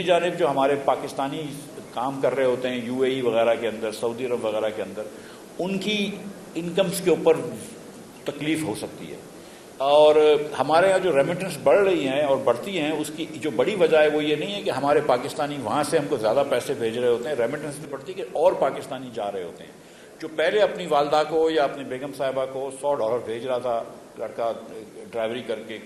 جانب جو ہمارے پاکستانی کام کر رہے ہوتے ہیں یو اے ای وغیرہ کے اندر، سعودی عرب وغیرہ کے اندر، ان کی انکمز کے اوپر تکلیف ہو سکتی ہے. اور ہمارے یہاں جو ریمیٹنس بڑھ رہی ہیں اور بڑھتی ہیں، اس کی جو بڑی وجہ ہے وہ یہ نہیں ہے کہ ہمارے پاکستانی وہاں سے ہم کو زیادہ پیسے بھیج رہے ہوتے ہیں. ریمیٹنس سے بڑھتی ہے کہ اور پاکستانی جا رہے ہوتے ہیں جو پہلے اپنی والدہ کو یا اپنی بیگم صاحبہ کو $100 بھیج رہا تھا لڑکا ڈرائیوری کر کے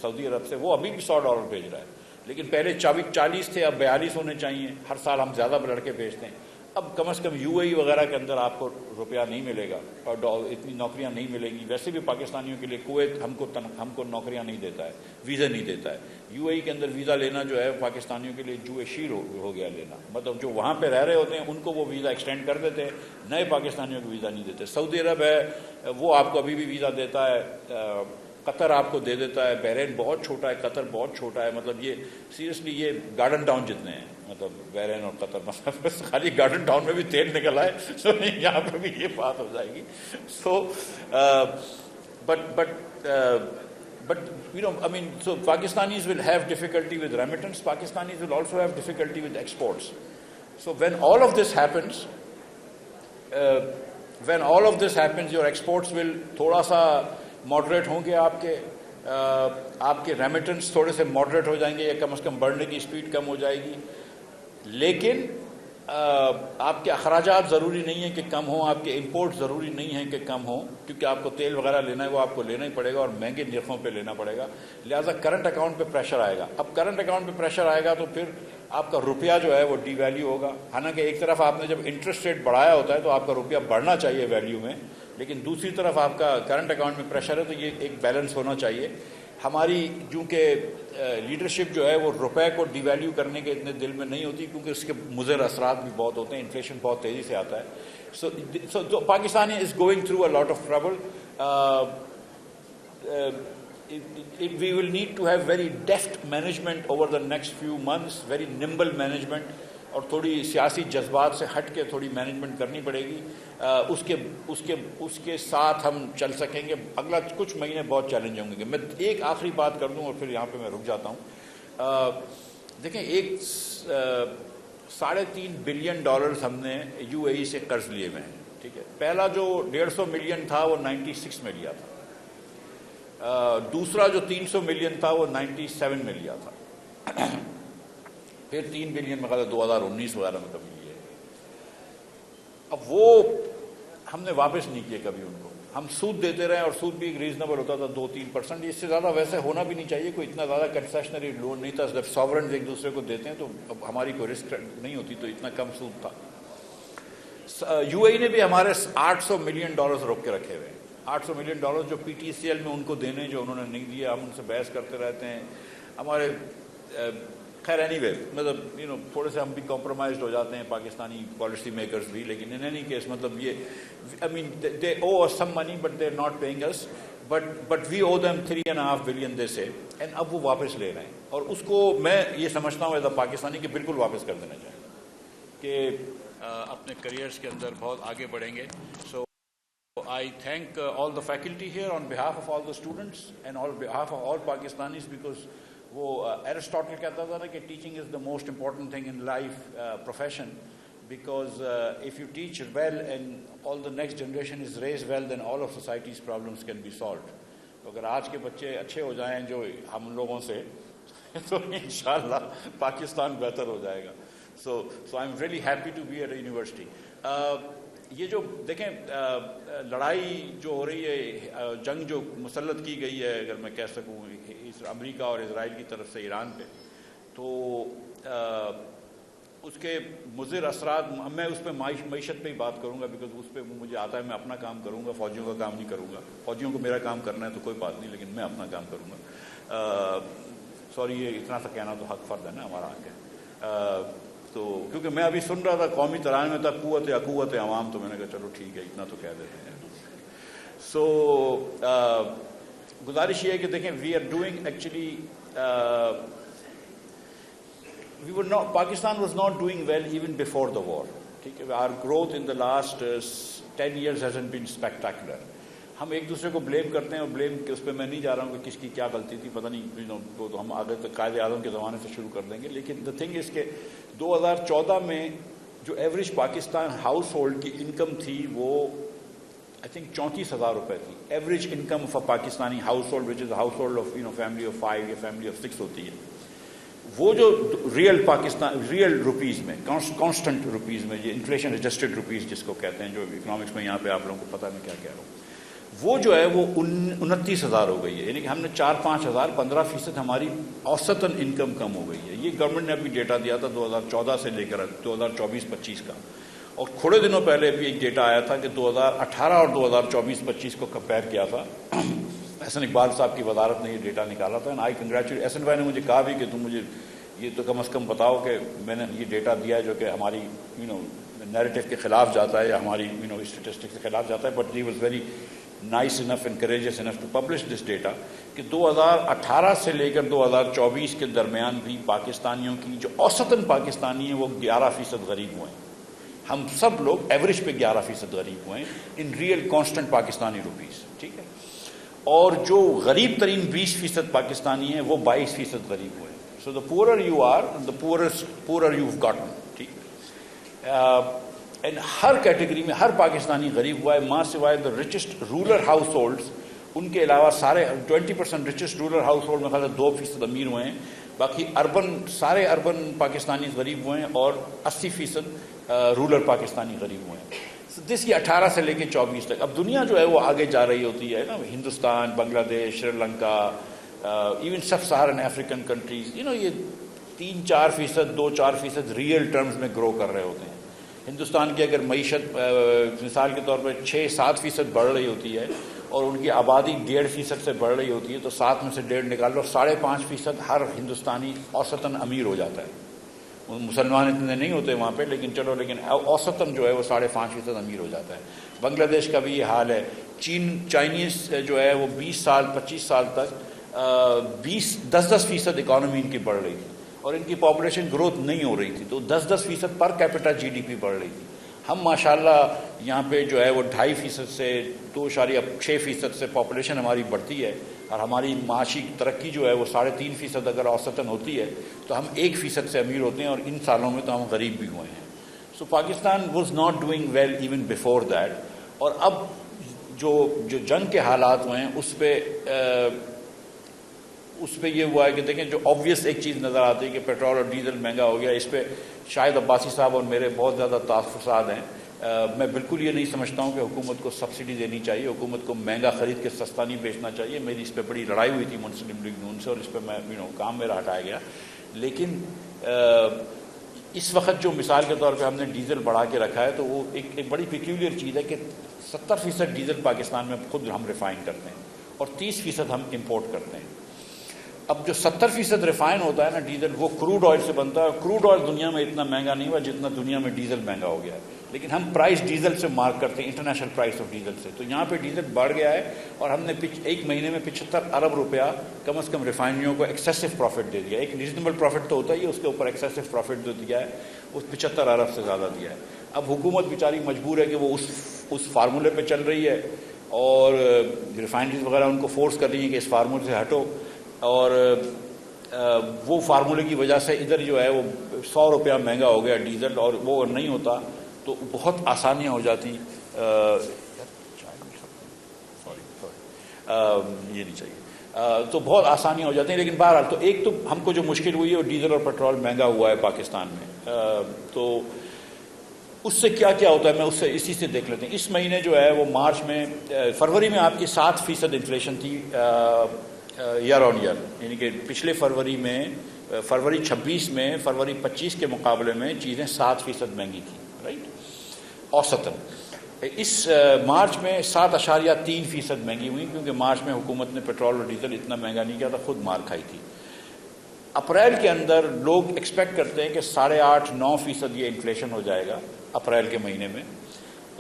سعودی عرب سے، وہ ابھی بھی $100 بھیج رہا ہے. لیکن پہلے 40 تھے، اب 42 ہونے چاہیے. ہر سال ہم زیادہ لڑکے بھیجتے ہیں. اب کم از کم یو اے ای وغیرہ کے اندر آپ کو روپیہ نہیں ملے گا اور اتنی نوکریاں نہیں ملیں گی. ویسے بھی پاکستانیوں کے لیے کویت ہم کو نوکریاں نہیں دیتا ہے، ویزا نہیں دیتا ہے. یو اے ای کے اندر ویزا لینا جو ہے پاکستانیوں کے لیے جوئے شیر ہو گیا لینا. مطلب جو وہاں پہ رہ رہے ہوتے ہیں ان کو وہ ویزا ایکسٹینڈ کر دیتے ہیں، نئے پاکستانیوں کو ویزا نہیں دیتے. سعودی عرب ہے وہ آپ کو ابھی بھی ویزا دیتا ہے. قطر آپ کو دے دیتا ہے. بحرین بہت چھوٹا ہے، قطر بہت چھوٹا ہے. مطلب یہ سیریسلی یہ گارڈن ٹاؤن جتنے ہیں، مطلب بحرین اور قطر. مطلب بس خالی گارڈن ٹاؤن میں بھی تیل نکل آئے تو یہاں پہ بھی یہ بات ہو جائے گی. سو but you know, I mean, so Pakistanis will have difficulty with remittance. Pakistanis will also have difficulty with exports. So when all of this happens, your exports will تھوڑا سا ماڈریٹ ہوں گے. آپ کے ریمیٹنس تھوڑے سے ماڈریٹ ہو جائیں گے یا کم از کم بڑھنے کی اسپیڈ کم ہو جائے گی. لیکن آپ کے اخراجات ضروری نہیں ہیں کہ کم ہوں، آپ کے امپورٹ ضروری نہیں ہیں کہ کم ہوں، کیونکہ آپ کو تیل وغیرہ لینا ہے وہ آپ کو لینا ہی پڑے گا اور مہنگے نرخوں پہ لینا پڑے گا. لہٰذا کرنٹ اکاؤنٹ پہ پریشر آئے گا. اب کرنٹ اکاؤنٹ پہ پریشر آئے گا تو پھر آپ کا روپیہ جو ہے وہ ڈی ویلیو ہوگا. حالانکہ ایک طرف آپ نے جب انٹرسٹ ریٹ بڑھایا ہوتا ہے تو آپ کا روپیہ بڑھنا چاہیے ویلیو میں، لیکن دوسری طرف آپ کا کرنٹ اکاؤنٹ میں پریشر ہے تو یہ ایک بیلنس ہونا چاہیے. ہماری چونکہ لیڈرشپ جو ہے وہ روپے کو ڈی ویلیو کرنے کے اتنے دل میں نہیں ہوتی، کیونکہ اس کے مضر اثرات بھی بہت ہوتے ہیں. انفلیشن بہت تیزی سے آتا ہے. So Pakistan is going through a lot of trouble. We will need to have very deft management over the next few months, very nimble management, اور تھوڑی سیاسی جذبات سے ہٹ کے تھوڑی مینجمنٹ کرنی پڑے گی. اس کے ساتھ ہم چل سکیں گے. اگلا کچھ مہینے بہت چیلنج ہوں گے. میں ایک آخری بات کر دوں اور پھر یہاں پہ میں رک جاتا ہوں. دیکھیں، ایک $3.5 بلین ہم نے یو اے ای سے قرض لیے ہوئے ہیں. ٹھیک ہے، پہلا جو 150 ملین تھا وہ 96 میں لیا تھا. دوسرا جو 300 ملین تھا وہ 97 میں لیا تھا. پھر 3 بلین میں 2019 وغیرہ میں کبھی لیے. اب وہ ہم نے واپس نہیں کیے کبھی. ان کو ہم سود دیتے رہے اور سود بھی ایک ریزنیبل ہوتا تھا 2-3%. اس سے زیادہ ویسے ہونا بھی نہیں چاہیے. کوئی اتنا زیادہ کنسیشنری لون نہیں تھا. جب ساورنز ایک دوسرے کو دیتے ہیں تو اب ہماری کوئی رسک نہیں ہوتی تو اتنا کم سود تھا. یو اے ای نے بھی ہمارے $800 ملین روک کے رکھے ہوئے ہیں. $800 ملین جو پی ٹی سی ایل میں ان کو دینے جو انہوں نے نہیں دیا. ہم ان سے بحث کرتے رہتے ہیں. ہمارے خیر اینی وے مطلب تھوڑے سے ہم بھی کمپرومائزڈ ہو جاتے ہیں پاکستانی پالیسی میکرز بھی. لیکن ان اینی کیس مطلب یہ I mean they owe us some money but they are not paying us but we owe them $3.5 billion they say. And اب وہ واپس لے رہے ہیں اور اس کو میں یہ سمجھتا ہوں ایز اے پاکستانی کہ بالکل واپس کر دینا چاہیے کہ اپنے کریئرس کے اندر بہت آگے بڑھیں گے. سو I thank all the faculty here on behalf of all the students and on behalf of all Pakistanis, because وہ Aristotle کہتا تھا نا کہ teaching is the most important thing in life profession, because if you teach well and all the next generation is raised well, then all of society's problems can be solved. تو اگر آج کے بچے اچھے ہو جائیں جو ہم لوگوں سے تو انشاءاللہ پاکستان بہتر ہو جائے گا. So I'm really happy to be at a university. یہ جو دیکھیں لڑائی جو ہو رہی ہے، جنگ جو مسلط کی گئی ہے اگر میں کہہ سکوں امریکہ اور اسرائیل کی طرف سے ایران پہ، تو اس کے مضر اثرات میں اس پہ معیشت پہ ہی بات کروں گا، بیکاز اس پہ مجھے آتا ہے. میں اپنا کام کروں گا، فوجیوں کا کام نہیں کروں گا. فوجیوں کو میرا کام کرنا ہے تو کوئی بات نہیں، لیکن میں اپنا کام کروں گا. سوری یہ اتنا سا کہنا تو حق فرض ہے نا ہمارا حق ہے. تو کیونکہ میں ابھی سن رہا تھا قومی ترانے میں تھا قوت عوام، تو میں نے کہا چلو ٹھیک ہے اتنا تو کہہ دیتے ہیں. سو گزارش یہ ہے کہ دیکھیں we are doing actually Pakistan was not doing well even before the war. Our growth in the last 10 years hasn't been spectacular. ہم ایک دوسرے کو بلیم کرتے ہیں، اور بلیم اس پہ میں نہیں جا رہا ہوں کہ کس کی کیا غلطی تھی، پتہ نہیں وہ تو ہم آگے تک قائد اعظم کے زمانے سے شروع کر دیں گے. لیکن دا تھنگ از کہ 2014 میں جو ایوریج پاکستان ہاؤس ہولڈ کی انکم تھی وہ آئی تھنک 34,000 روپے تھی. Average income of a Pakistani house hold which is house hold of family of 5 یا فیملی آف 6 ہوتی ہے. وہ جو ریئل پاکستان ریئل روپیز میں کانسٹنٹ روپیز میں، یہ انفلیشن رجسٹرڈ روپیز جس کو کہتے ہیں، جو اکنامکس میں یہاں پہ آپ لوگوں کو پتہ میں کیا کہہ رہا ہوں، وہ جو ہے وہ 29,000 ہو گئی ہے. یعنی کہ ہم نے 4-5 ہزار 15% ہماری اوسطاً انکم کم ہو گئی ہے. یہ گورنمنٹ نے ابھی ڈیٹا دیا تھا 2014 سے لے کر 2024-25 کا. اور تھوڑے دنوں پہلے بھی ایک ڈیٹا آیا تھا کہ 2018 اور 2024-25 کو کمپیئر کیا تھا. احسن اقبال صاحب کی وزارت نے یہ ڈیٹا نکالا تھا. آئی کنگریچولیٹ احسن بھائی نے مجھے کہا بھی کہ تم مجھے یہ تو کم از کم بتاؤ کہ میں نے یہ ڈیٹا دیا ہے جو کہ ہماری نیریٹو کے خلاف جاتا ہے یا ہماری اسٹیٹسٹکس کے خلاف جاتا ہے. But he was very nice enough and courageous enough to publish this data کہ 2018 سے لے کر 2024 کے درمیان بھی پاکستانیوں کی جو اوسطاً پاکستانی ہیں وہ 11% غریب ہوئے ہیں. ہم سب لوگ ایوریج پہ 11% غریب ہوئے ہیں in real constant Pakistani rupees. ٹھیک ہے. اور جو غریب ترین 20% پاکستانی ہیں وہ 22% غریب ہوئے ہیں. So the poorer you are the poorer you have gotten. ٹھیک ہے. ہر کیٹیگری میں ہر پاکستانی غریب ہوا ہے ماں سوائے دا ریچسٹ رورل ہاؤس ہولڈس. ان کے علاوہ سارے 20% ریچسٹ رورل ہاؤس ہولڈ میں خیال 2% امیر ہوئے ہیں. باقی سارے اربن پاکستانی غریب ہوئے ہیں اور 80% رورل پاکستانی غریب ہوئے ہیں. جس کی 18 سے لے کے 24 تک. اب دنیا جو ہے وہ آگے جا رہی ہوتی ہے نا. ہندوستان، بنگلہ دیش، سری لنکا، ایون سب سہارن افریقن کنٹریز یہ 3-4%، 2-4% ریئل ٹرمز میں گرو کر رہے ہوتے ہیں. ہندوستان کی اگر معیشت مثال کے طور پر 6-7% بڑھ رہی ہوتی ہے اور ان کی آبادی 1.5% سے بڑھ رہی ہوتی ہے تو 7 میں سے 1.5 نکال لو، 5.5% ہر ہندوستانی اوسطاً امیر ہو جاتا ہے. مسلمان اتنے نہیں ہوتے وہاں پہ لیکن اوسطاً جو ہے وہ 5.5% امیر ہو جاتا ہے. بنگلہ دیش کا بھی یہ حال ہے. چائنیز جو ہے وہ 20 سال 25 سال تک 10% اکانومی ان کی بڑھ رہی تھی اور ان کی پاپولیشن گروتھ نہیں ہو رہی تھی تو 10% پر کیپٹا GDP بڑھ رہی تھی. ہم ماشاءاللہ یہاں پہ جو ہے وہ 2.5% سے 2.6% سے پاپولیشن ہماری بڑھتی ہے اور ہماری معاشی ترقی جو ہے وہ 3.5% اگر اوسطاً ہوتی ہے تو ہم 1% سے امیر ہوتے ہیں اور ان سالوں میں تو ہم غریب بھی ہوئے ہیں. So Pakistan was not doing well even before that. اور اب جو جنگ کے حالات ہوئے ہیں اس پہ یہ ہوا ہے کہ دیکھیں جو آبویس ایک چیز نظر آتی ہے کہ پیٹرول اور ڈیزل مہنگا ہو گیا. اس پہ شاید عباسی صاحب اور میرے بہت زیادہ تحفظات ہیں. میں بالکل یہ نہیں سمجھتا ہوں کہ حکومت کو سبسڈی دینی چاہیے، حکومت کو مہنگا خرید کے سستا نہیں بیچنا چاہیے. میری اس پہ بڑی لڑائی ہوئی تھی مسلم لیگ نون سے اور اس پہ میں کام میرا ہٹایا گیا. لیکن اس وقت جو مثال کے طور پہ ہم نے ڈیزل بڑھا کے رکھا ہے تو وہ ایک بڑی پیکیولر چیز ہے کہ 70% ڈیزل پاکستان میں خود ہم ریفائن کرتے ہیں اور 30% ہم امپورٹ کرتے ہیں. اب جو 70% ریفائن ہوتا ہے نا ڈیزل وہ کروڈ آئل سے بنتا ہے. کروڈ آئل دنیا میں اتنا مہنگا نہیں ہوا جتنا دنیا میں ڈیزل مہنگا ہو گیا ہے. لیکن ہم پرائس ڈیزل سے مارک کرتے ہیں، انٹرنیشنل پرائس آف ڈیزل سے. تو یہاں پہ ڈیزل بڑھ گیا ہے اور ہم نے ایک مہینے میں 75 ارب روپیہ کم از کم ریفائنریوں کو ایکسیسو پروفٹ دے دیا. ایک ریزنیبل پروفٹ تو ہوتا ہی ہے، اس کے اوپر ایکسیسو پروفٹ جو دیا ہے اس 75 ارب سے زیادہ دیا ہے. اب حکومت بیچاری مجبور ہے کہ وہ اس فارمولے پہ چل رہی ہے اور ریفائنریز وغیرہ ان کو فورس کر رہی ہیں کہ اس فارمولے سے ہٹو. اور وہ فارمولے کی وجہ سے ادھر جو ہے وہ 100 روپیہ مہنگا ہو گیا ڈیزل. اور وہ اگر نہیں ہوتا تو بہت آسانیاں ہو جاتی. یہ نہیں چاہیے تو بہت آسانیاں ہو جاتی ہیں. لیکن بہرحال تو ایک تو ہم کو جو مشکل ہوئی ہے وہ ڈیزل اور پیٹرول مہنگا ہوا ہے پاکستان میں. تو اس سے کیا ہوتا ہے میں اسی سے دیکھ لیتے ہیں. اس مہینے جو ہے وہ مارچ میں فروری میں آپ کی 7% انفلیشن تھی ایئر آن ایئر. یعنی کہ پچھلے فروری 26 میں فروری 25 کے مقابلے میں چیزیں 7% مہنگی تھیں رائٹ اوسطاً. اس مارچ میں 7.3% مہنگی ہوئی کیونکہ مارچ میں حکومت نے پیٹرول اور ڈیزل اتنا مہنگا نہیں کیا تھا، خود مار کھائی تھی. اپریل کے اندر لوگ ایکسپیکٹ کرتے ہیں کہ 8.5-9% یہ انفلیشن ہو جائے گا اپریل کے مہینے میں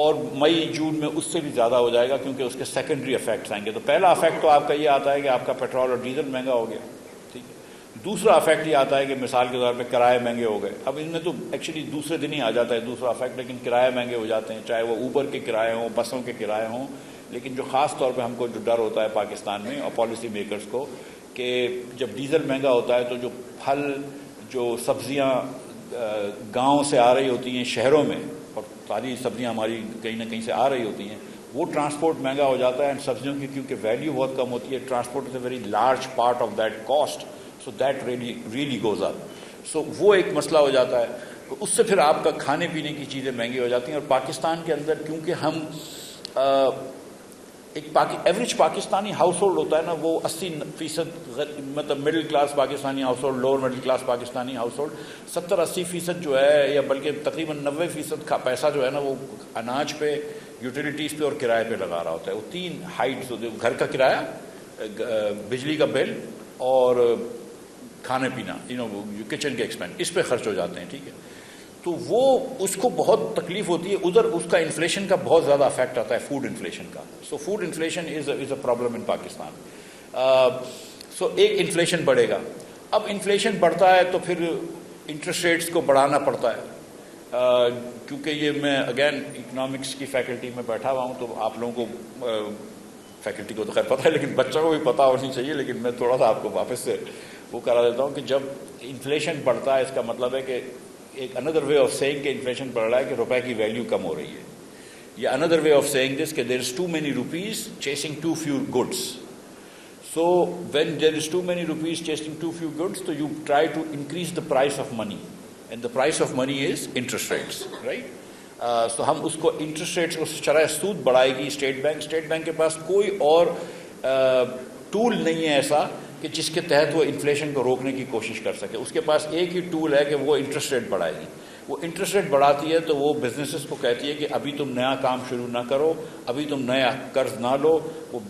اور مئی جون میں اس سے بھی زیادہ ہو جائے گا کیونکہ اس کے سیکنڈری افیکٹس آئیں گے. تو پہلا افیکٹ تو آپ کا یہ آتا ہے کہ آپ کا پیٹرول اور ڈیزل مہنگا ہو گیا. ٹھیک ہے. دوسرا افیکٹ یہ آتا ہے کہ مثال کے طور پہ کرائے مہنگے ہو گئے. اب ان میں تو ایکچولی دوسرے دن ہی آ جاتا ہے دوسرا افیکٹ، لیکن کرائے مہنگے ہو جاتے ہیں، چاہے وہ اوبر کے کرائے ہوں، بسوں کے کرائے ہوں لیکن جو خاص طور پہ ہم کو جو ڈر ہوتا ہے پاکستان میں اور پالیسی میکرز کو کہ جب ڈیزل مہنگا ہوتا ہے تو جو پھل جو سبزیاں گاؤں سے آ رہی ہوتی ہیں شہروں میں، اور ساری سبزیاں ہماری کہیں نہ کہیں سے آ رہی ہوتی ہیں، وہ ٹرانسپورٹ مہنگا ہو جاتا ہے. اینڈ سبزیوں کی کیونکہ ویلیو بہت کم ہوتی ہے، transport is a very large part of that cost, so that really goes up. So وہ ایک مسئلہ ہو جاتا ہے. اس سے پھر آپ کا کھانے پینے کی چیزیں مہنگی ہو جاتی ہیں. اور پاکستان کے اندر کیونکہ ہم ایک ایوریج پاکستانی ہاؤس ہولڈ ہوتا ہے نا، وہ 80% مطلب middle class Pakistani house hold, lower middle class Pakistani house hold 70-80% جو ہے، یا بلکہ تقریباً 90% کا پیسہ جو ہے نا وہ اناج پہ، یوٹیلیٹیز پہ اور کرائے پہ لگا رہا ہوتا ہے. وہ تین ہائٹس ہوتے ہیں: گھر کا کرایہ، بجلی کا بل اور کھانے پینا، کچن کے ایکسپینس، اس پہ خرچ ہو جاتے ہیں. ٹھیک ہے، تو وہ اس کو بہت تکلیف ہوتی ہے. ادھر اس کا انفلیشن کا بہت زیادہ افیکٹ آتا ہے، فوڈ انفلیشن کا. So food inflation is a problem in Pakistan. So ایک انفلیشن بڑھے گا. اب انفلیشن بڑھتا ہے تو پھر انٹرسٹ ریٹس کو بڑھانا پڑتا ہے. کیونکہ یہ میں اگین اکنامکس کی فیکلٹی میں بیٹھا ہوا ہوں، تو آپ لوگوں کو فیکلٹی کو تو خیر پتہ ہے، لیکن بچوں کو بھی پتہ ہونی چاہیے. لیکن میں تھوڑا سا آپ کو واپس سے وہ کرا دیتا ہوں کہ جب انفلیشن بڑھتا ہے اس کا مطلب ہے کہ ایک اندر وے آف سیئنگ کہ انفلیشن بڑھ رہا ہے کہ روپے کی ویلیو کم ہو رہی ہے. یا اندر وے آف سیئنگ دس کہ there is too many rupees chasing too few goods. So when there is too many rupees chasing too few goods تو you try to increase the price of money, and the price of money is interest rates, right. So ہم اس کو interest rates کو شرح سود بڑھائے گی state bank. State bank کے پاس کوئی اور ٹول نہیں ہے ایسا کہ جس کے تحت وہ انفلیشن کو روکنے کی کوشش کر سکے. اس کے پاس ایک ہی ٹول ہے کہ وہ انٹرسٹ ریٹ بڑھائے گی. وہ انٹرسٹ ریٹ بڑھاتی ہے تو وہ بزنسز کو کہتی ہے کہ ابھی تم نیا کام شروع نہ کرو، ابھی تم نیا قرض نہ لو. وہ